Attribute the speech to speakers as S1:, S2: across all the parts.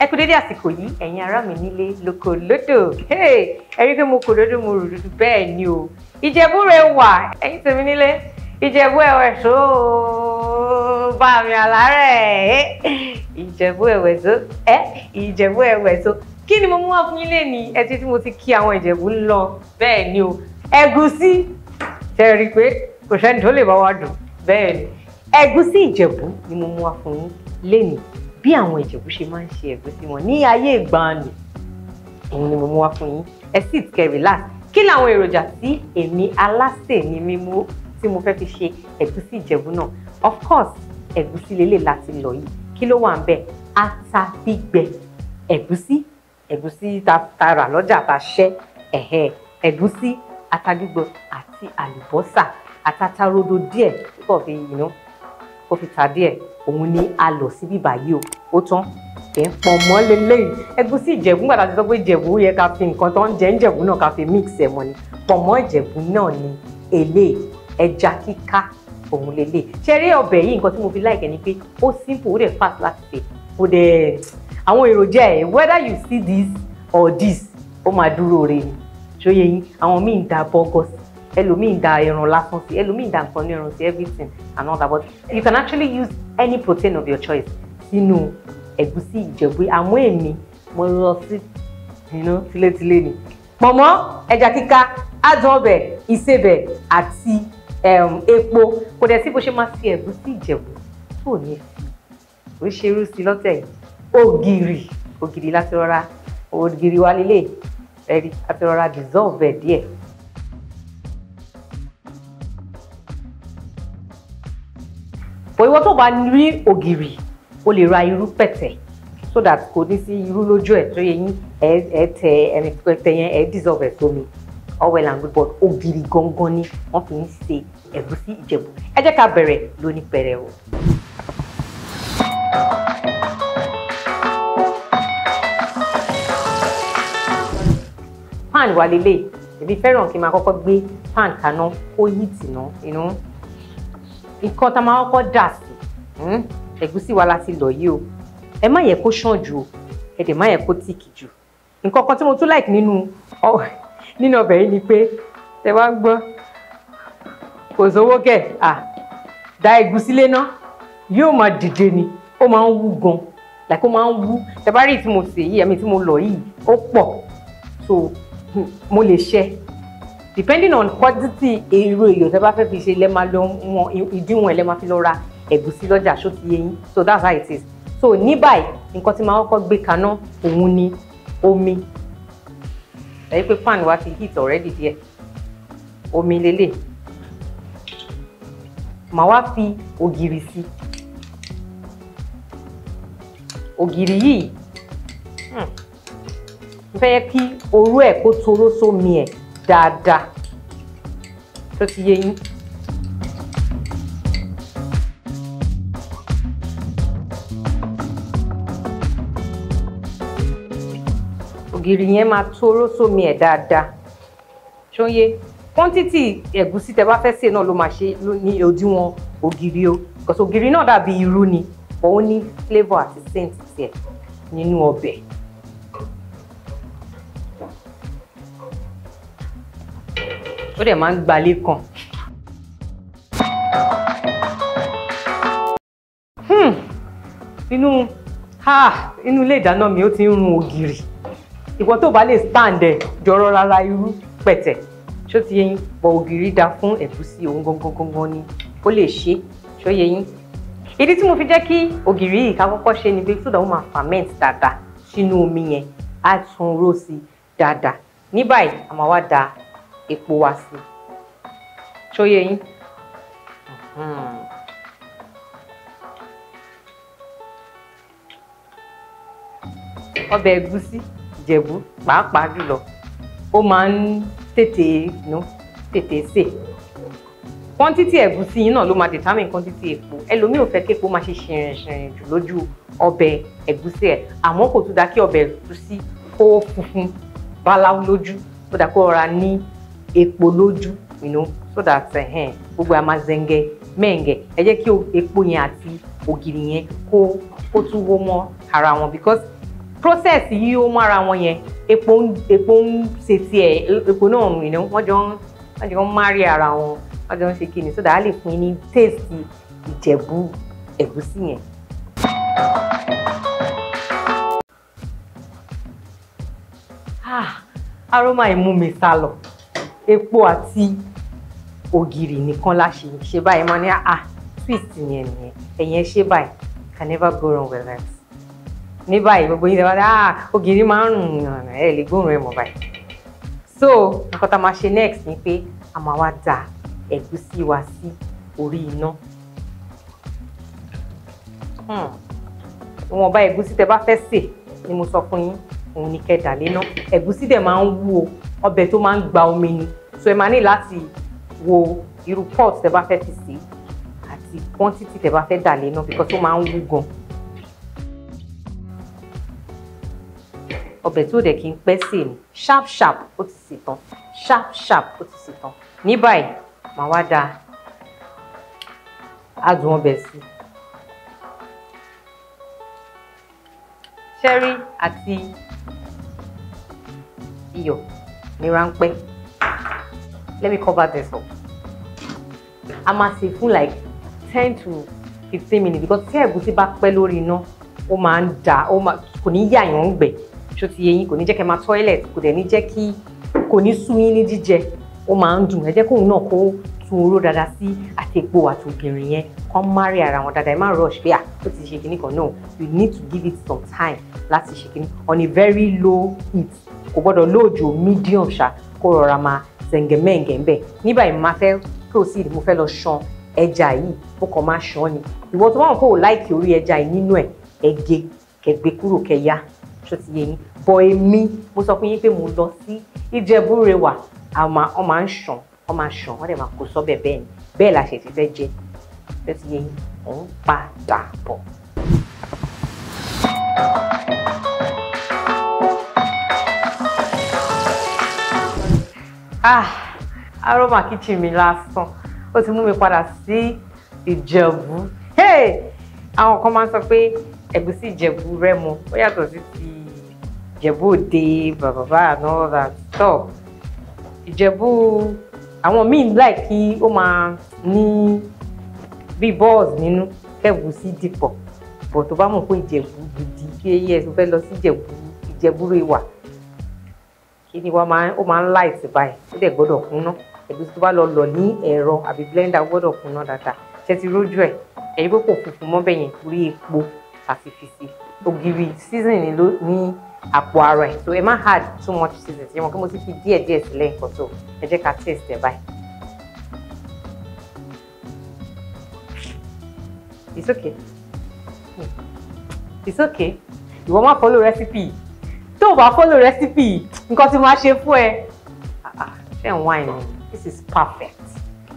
S1: Ẹ kú dédé àsìkò yìí ẹ̀yin ará mi nílé lóko lódò. Ẹ rí pé mo kò dodo mo rò dúdú bẹ́ẹ̀ ni o. Ìjẹ̀bú rẹ wà ẹ̀yin tèmi nílé. Ìjẹ̀bú ẹ̀wẹ̀ so bá mi àlárẹ̀. Ìjẹ̀bú ẹ̀wẹ̀ so Ìjẹ̀bú ẹ̀wẹ̀ so. Kí ni mo mú wá fún yín lénìí? Ẹ ti tí mo ti kí àwọn Ìjẹ̀bú lọ bẹ́ẹ̀ ni o. Ẹ̀gúsí ṣe rí pé kò sẹ́ni tó lè bá wa dùn bẹ́ẹ̀ ni. Ẹ̀gúsí Ìjẹ̀bú ni mo mú wá fún yín lénìí. Bí àwọn Ìjẹ̀bú ṣe máa ń ṣe ẹ̀gúsí wọn ní ayé ìgbàanì òun ni mo mú wá fún yín. Ẹ sì kẹ́ relax. Kí làwọn èròjà tí èmi Alase ni mímú tí mo fẹ́ fi ṣe ẹ̀gúsí Ìjẹ̀bú náà? Of course ẹ̀gúsí lélẹ̀ láti lọ yìí. Kí ló wà ń bẹ̀? Ata gbígbẹ, ẹ̀gúsí ta rà lọ́jà ta ṣẹ́, ẹ̀gúsí, ata gbígbẹ àti àlùbọ́sà, àtàtà rodo díẹ̀ kó fi ta díẹ̀. Òun ni a lọ sí bíbá yìí o. Ó tán ẹ̀ ń pọn mọ́ lélẹ́yìn. Ẹ̀gúsí Ìjẹ̀bú gbàdá ti sọ pé Ìjẹ̀bú yẹ ká fi nǹkan tó ń jẹ Ìjẹ̀bú náà ká fi mix ẹ̀ mọ́ ni. Pọ̀nmọ́ Ìjẹ̀bú náà ni èlé ẹja kíká òun lélẹ̀. Ṣé rí ọbẹ̀ yìí nǹkan tí mo fi like ni pé ó simple ó dẹ̀ fast láti ṣe. Ó dẹ̀ àwọn èròjà ẹ̀ whether you see this or this ó máa dúró re ni. Ṣóyè yín àwọn míì ń da bọ́gọ́sì, ẹlòmíì ń da ẹran lásán sí, ẹlòmíì ń da nǹkan ní ẹran sí, everything and all that, but you can actually use any protein of your choice sínú ẹ̀gúsí Ìjẹ̀bú. Àmọ́ èmi mo lọ sí tilétilé ni. Pọ̀nmọ́, ẹja kíká, Adun Obe, Isebe àti epo. Kò dẹ̀ sí bó ṣe máa fi ẹ̀gúsí Ìjẹ̀bú tó ní fi oríṣiríṣi sí lọ́tẹ̀ yìí. Ògìrì láti rọra ògìrì wa lélẹ̀ ẹ̀rí àti rọra dissolve ẹ̀ díẹ̀. Ìwọ tó bá rí ògìrì o lè ra irú pẹ̀tẹ̀ so that kò ní sí irú lójú ẹ̀ tó yẹ yín ẹ tẹ ẹni pẹ̀tẹ̀ yẹn ẹ dissolve ẹ̀ sómi all well and good, but ògìrì gangan ni wọ́n fi ń ṣe ẹ̀gúsí Ìjẹ̀bú. Ẹ jẹ́ ká bẹ̀rẹ̀ lóní pẹ̀rẹ̀ o. Pan wà lélẹ̀ èmi fẹ́ràn kí n máa kọ́kọ́ gbé pan kaná kó heat ná nǹkan tá a máa kọ́kọ́ dà sí ẹ̀gúsí wa láti lọ yìí o. Ẹ má yẹ kó ṣàn jù o, ẹ dẹ̀ má yẹ kó tíìkì jù. Nǹkan kan tí mo tún like nínú ọbẹ̀ yìí ni pé tẹ bá gbọ́ kò sówó kẹ̀ da ẹ̀gúsí lé ná yóò máa dìde ni, ó máa ń wú gan, like ó máa ń wú. Tẹ bá rí tí mo sè yìí ẹ̀mí tí mo lọ yìí ó pọ̀, so mo lè ṣe depending on quantity èrò èyàn tẹ́ bá fẹ́ fi ṣe lẹ́ máa lọ wọn ìdíwọ̀n lẹ́ máa fi lọ ra ẹ̀gúsí lọ́jà ṣó ti yé yín. So that's how it is. So ní báyìí nǹkan tí màá kọ́kọ́ gbé kaná òun ni omi. Ẹ̀yí pé pan wa ti heat already díẹ̀. Omi lélẹ̀. Màá wá fi ògìrì sí. Ògìrì yìí mo fẹ́ kí orú ẹ̀ kó toró sómi ẹ̀ dáadáa tó ti yé yín. Ògìrì yẹn máa toró sómi ẹ̀ dáadáa ṣóyé. Quantity ẹ̀gúsí tẹ́ bá fẹ́ sè náà ló máa ṣe ní òdiwọ̀n ògìrì o, because ògìrì náà dàbí irú ni but ó ní flavour àti scent tiẹ̀ nínú ọbẹ̀. Ó dẹ̀ máa ń gbalé kan. Inú ilé ìdáná mi ó ti ń run ògìrì. Ìwọ tó bá lè stand ẹ̀ jọ̀rọ̀ rárá irú pẹ̀tẹ̀ ṣó ti yé yín, bọ̀ ògìrì dá fún ẹ̀gúsí òun gangan ni ó lè ṣe ṣó yé yín. Ìdí tí mo fi jẹ́ kí ògìrì yìí ká kọ́kọ́ ṣe ni pé so that ó máa ferment dáadáa sínú omi yẹn á tún ró sí dáadáa. Ní báyìí a máa wá da epo wa sí ṣó yé yín. Ọbẹ̀ ẹ̀gúsí Ìjẹ̀bú pàápàá jùlọ ó máa ń tètè sè. quantity ẹ̀gúsí yín náà ló máa determine quantity epo. Ẹlòmíì ò fẹ́ kí epo máa ṣe ṣìrìn jù lójú ọbẹ̀ ẹ̀gúsí ẹ̀, àmọ́ kò tún dá kí ọbẹ̀ ẹ̀gúsí kó funfun báláú lójú, ó dá kó rọra ní epo lójú, you know, so that gbogbo a máa zẹ̀ǹgẹ̀ mẹ́ǹgẹ̀. Ẹ jẹ́ kí epo yẹn àti ògìrì yẹn kó tún wó mọ́ ara wọn, because process yìí ó mọ́ ara wọn yẹn, epo ń ṣe tiẹ̀, epo náà, you know, wọ́n jọ ń marry ara wọn, wọ́n jọ ń ṣe kíni, so that a lè fún yín ní taste Ìjẹ̀bú ẹ̀gúsí yẹn. Aroma ìmú mi sálọ. Epo àti ògìrì nìkan la ṣe báyìí, mo ní twist yẹn nìyẹn. Ẹ̀yin ṣe báyìí, can never go wrong with that. Ní báyìí gbogbo yín lẹ́wọ́n ògìrì máa ń rùn, ẹ lè gbóòórùn ẹ̀ mọ́ báyìí. So nǹkan tá a máa ṣe next ni pé a máa wá da ẹ̀gúsí wa sí orí iná. Ìwọ̀nba ẹ̀gúsí tẹ́ bá fẹ́ sè ni mo sọ fún yín, òun ni kẹ́ dà léná. Ẹ̀gúsí dẹ̀ máa ń wú o, ọbẹ̀ tó máa ń gba omi ni, so ẹ máa ní láti wo irú pot tẹ́ bá fẹ́ fi sè àti quantity tẹ́ bá fẹ́ dà léná, because ó máa ń wú gan. Ọbẹ̀ tó dẹ̀ kí n pẹ́ sè ni sharp ó ti sè tán, sharp ó ti sè tán. Ní báyìí màá wá da adùn ọbẹ̀ sí, ṣẹ́rí àti iyọ̀ ní ráńpẹ́. Let me cover this up. A máa sè fún like 10 to 15 minutes, because tí ẹ̀gúsí bá pẹ́ lórí iná ó máa ń dà, kò ní yà yàn ń gbẹ̀, ṣó ti yé yín, kò ní jẹ́ kẹ́ máa toilet, kò dẹ̀ ní jẹ́ kí, kò ní sú yín ní jíjẹ, ó máa ń dùn. Ẹ jẹ́ kóun náà kó tún oró dáadáa sí àti epo àti ògìrì yẹn, kán marry ara wọn dáadáa. Ẹ má rush pé ó ti ṣe kíní kan, no, you need to give it some time láti ṣe kíní on a very low heat. Kò gbọ́dọ̀ low jù, medium ṣá, kó rọra máa zẹ̀ǹgẹ̀mẹ́ǹgẹ̀ ń bẹ̀. Ní báyìí mo máa fẹ́ proceed, mo fẹ́ lọ ṣan ẹja yìí, mo kàn máa ṣan ni. Ìwọ tó bá wọn kó o láìkì orí ẹja yìí nínú ẹ̀, ẹ gé, kẹ́ gbé kúrò, kẹ́ yá, ṣó ti yé yín. Bọ̀ èmi mo sọ fún yín pé mo lọ sí Ìjẹ̀bú Rẹwà, wọ́n máa ń ṣan, wọ́n dẹ̀ máa kó sọ́bẹ̀ bẹ́ẹ̀ ni, bẹ́ẹ̀ la ṣe ti fẹ́ jẹ, ṣó ti yé yín. Òun padà bọ̀. Aroma kitchen mi lásán, ó ti mú mi padà sí Ìjẹ̀bú. Àwọn kan máa ń sọ pé ẹ̀gúsí Ìjẹ̀bú Rẹ́mọ ó yàtọ̀ sí ti Ìjẹ̀bú Òde, bàbá and all that stuff. Ìjẹ̀bú, àwọn míì like kí ó máa ní bí balls nínú, ẹ̀gúsí dìpọ̀, but tó bá mọ̀ pé Ìjẹ̀bú gidi, kí yes ó fẹ́ lọ sí Ìjẹ̀bú Rẹwà, kí ni ó máa ń light báyìí, ó dẹ̀ gbọ́dọ̀ kúnná. Ẹ̀gúsí tó bá lọ ní ẹ̀rọ àbí blender gbọ́dọ̀ kúnná dáadáa. Ṣé ti rójú ẹ̀? Ẹ̀yin pé kò funfun mọ́ bẹ́yẹn torí epo àti fìsì. Ògìrì seasoning ní àpò ara ẹ̀, so ẹ má add too much seasoning. Ṣé mo kí mo ti fi díẹ̀ sílẹ̀ nǹkan, so ẹ jẹ́ ká taste ẹ̀ báyìí. It's okay. It's okay. Ìwọ má follow recipe. Tó o bá follow recipe, nǹkan tí mo máa ṣe fún ẹ. Ṣé ń wá ẹni? This is perfect.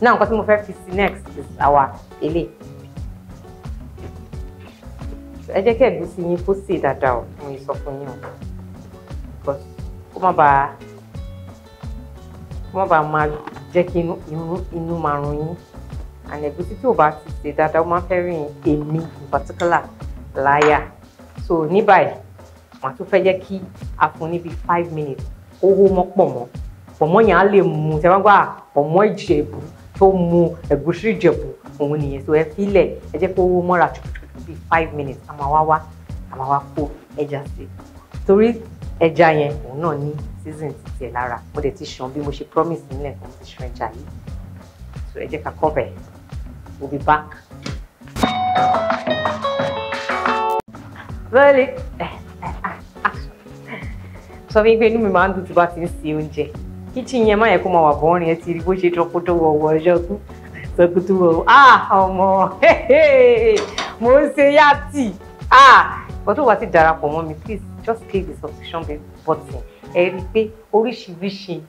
S1: Now nǹkan tí mo fẹ́ fi sí next is our ele. Ẹ jẹ́ kí ẹ̀gúsí yín kó sè dáadáa o, mo sọ fún yín o, because kó má bàa máa jẹ́ kí inú máa run yín. And ẹ̀gúsí tí ò bá ti sè dáadáa ó máa fẹ́ rìn èmi in particular láyà. So ní báyìí màá tún fẹ́ jẹ́ kí a fún ní bí 5 minutes ó hó mọ́ pọ̀mọ́ yẹn á lè mú, tẹ́ bá gbà pọ̀mọ́ Ìjẹ̀bú tó mu ẹ̀gúsí Ìjẹ̀bú òun nìyẹn. So ẹ fílẹ̀, ẹ jẹ́ kó hó mọ́ra bí 5 minutes. A máa wá kó ẹja sí, torí ẹja yẹn òun náà ní season ti tiẹ̀ lára. Mo dẹ̀ ti ṣan bí mo ṣe promise nílẹ̀ fún ti ṣan ẹja yìí. So ẹ jẹ́ ká cover ẹ̀. We'll be back. Really? Sọ fún yín pé inú mi máa ń dùn tí bá ti ń ṣe oúnjẹ. Kitchen yẹn má yẹ kó máa wà bọ́ọ̀rìn, ẹ ti rí bó ṣe tọkọtọ wọ̀wọ̀ ọjọ́kú tọkọtọ wọ̀wọ̀. Ọmọ mo ń ṣe yàtì. But tó wá ti darapọ̀ mọ́ mi, please just click the subscription button. Ẹ rí i pé oríṣiríṣi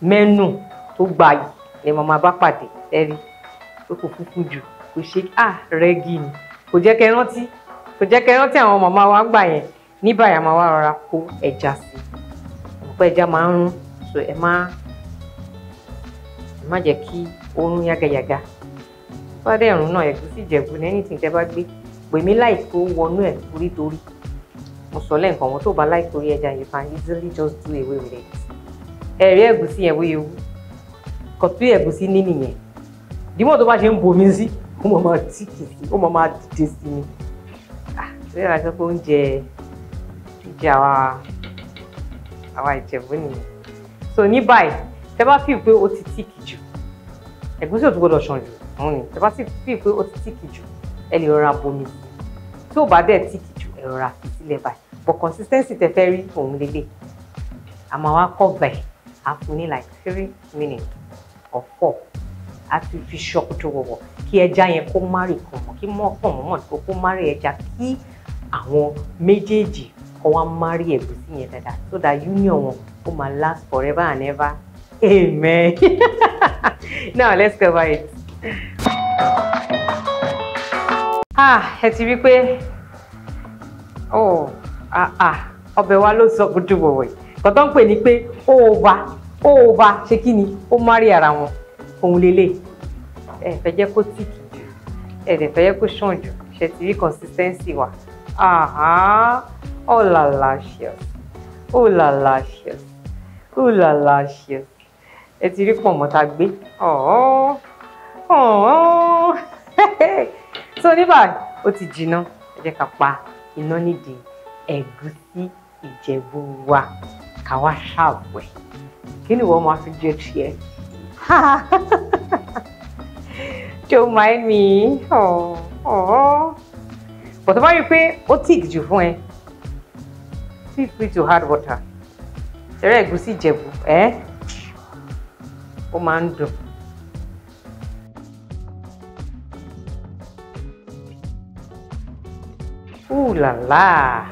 S1: mẹ́nù tó gbayì ni màmá bá pàdé ẹ̀rí pé kò funfun jù kò ṣe rẹ́gì ni kò jẹ́ kẹ́ rántí àwọn màmá wa gbà yẹn ní báyà máa wá rọra kó ẹja sí ọ̀pọ̀ ẹja máa ń rún so ẹ má jẹ́ kí ó rún yágayàga fọ́dẹ̀ ẹ̀rùn náà Ẹ̀gúsí Ìjẹ̀bú ní anything tẹ́ bá gbé pè mí láìpẹ́ ó wọnú ẹ̀ torí mo sọ lẹ́ǹkan wọn tó bá láìpẹ́ orí ẹja you can easily just do away with it ẹ̀rí ẹ̀gúsí yẹn bóyá ewu kò tó ẹ̀gúsí ní nìyẹn dìmọ̀ tó bá ṣe ń bomi sí ó mọ̀ máa tíkì sí ó mọ̀ máa dìde sí ni ṣé ìrà sọ pé oúnjẹ àwa Ìjẹ̀bú nìyẹn so ní báyìí tẹ́ bá feel pé ó ti tíkì jù ẹ̀gúsí ò tún gbọ́dọ̀ ṣàn jù òun ni tẹ́ bá sì feel pé ó ti tíkì jù ẹ lè rọra bomi sí tí ò bá dẹ̀ tíkì jù ẹ rọra fi sílẹ̀ báyìí but consistency tẹ́ fẹ́ rí òun lélẹ̀ a máa wá cover ẹ̀ a fún ní like 3 minutes or 4 a ti fi ṣọkòtò wọ̀wọ̀ kí ẹja yẹn kó márì kàn mọ́ kí mọ̀ kó márì ẹja kí àwọn méjèèjì kó wá márì ẹ̀gúsí yẹn dáadáa so that union wọn ó máa last forever and ever amen. Now let's cover it. Ẹ ti rí pé ọbẹ̀ wa ló sọ kúndú wọ̀wọ̀ yìí kò tó ń pè ní pé over ṣe kí ni ó márì ara wọn òun lélẹ̀ ẹ fẹ́ jẹ́ kó tíkì jù ẹ dẹ̀ fẹ́ jẹ́ kó ṣàn jù ṣe ti rí consistency wa oh la la ṣe ẹ ti rí pọ̀nmọ́ tá gbé so ní báyìí ó ti jiná ẹ jẹ́ ká pa iná nídìí Ẹ̀gúsí Ìjẹ̀bú wa ká wá ṣàbọ̀ ẹ̀ kí ni wọ́n máa fi jẹ tiẹ̀ don't mind me but tó bá rí i pé ó tíì jù fún ẹ feel free to add water ṣẹ̀rẹ̀ Ẹ̀gúsí Ìjẹ̀bú ó máa ń dùn. Ooh la la.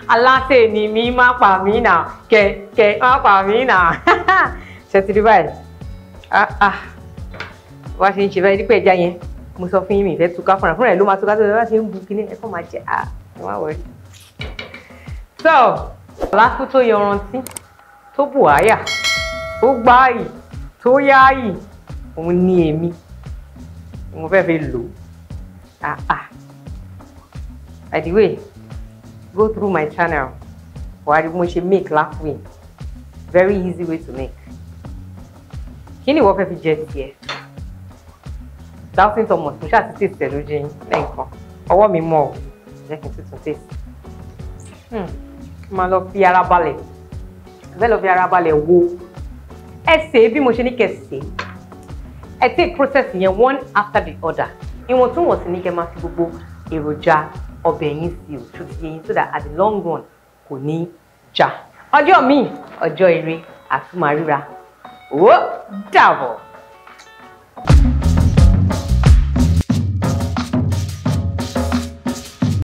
S1: Alase Nimi má pa mí nà. Kẹ̀ má pa mí nà. Ṣé ti rí báyìí? Wá ṣe ń ṣe báyìí dípẹ́ ẹja yẹn. Mo sọ fún yín mi ìfẹ́ túká fúnra ẹ̀ ló máa túká tó bá ṣe ń bu kíní ẹ̀ kọ́ máa jẹ ẹ má wọrí. So, láfú tó yọrantí, tó bù àyà, tó gbáàyì, tó yáàyì, òun ni èmi. Mo fẹ́ fi lò. By the way, go through my channel. Wàá rí bí mo ṣe make láfú yìí. Very easy way to make. Kí ni ìwọ fẹ́ fi jẹ tiẹ̀? Doubting Thomas, mo ṣáà ti taste ẹ̀ lójú yín lẹ́ẹ̀kan. Ọwọ́ mi mọ́ ọ, jẹ́ kí n tuntun taste. Máa lọ fi ara balẹ̀. Bẹ́ẹ̀ lọ fi ara balẹ̀ wo. Ẹ sè é bí mo ṣe ní kẹ́ sè é. Ẹ take process yẹn one after the other. Ìwọ̀ntúnwọ̀nsì ní kẹ́ máa fi gbogbo èròjà ọbẹ̀ yín sí o tó ti yé yín so that at the long run kò ní já. Ọjọ́ míì, ọjọ́ ire àtúmọ̀ ríra. Ó dàbọ̀.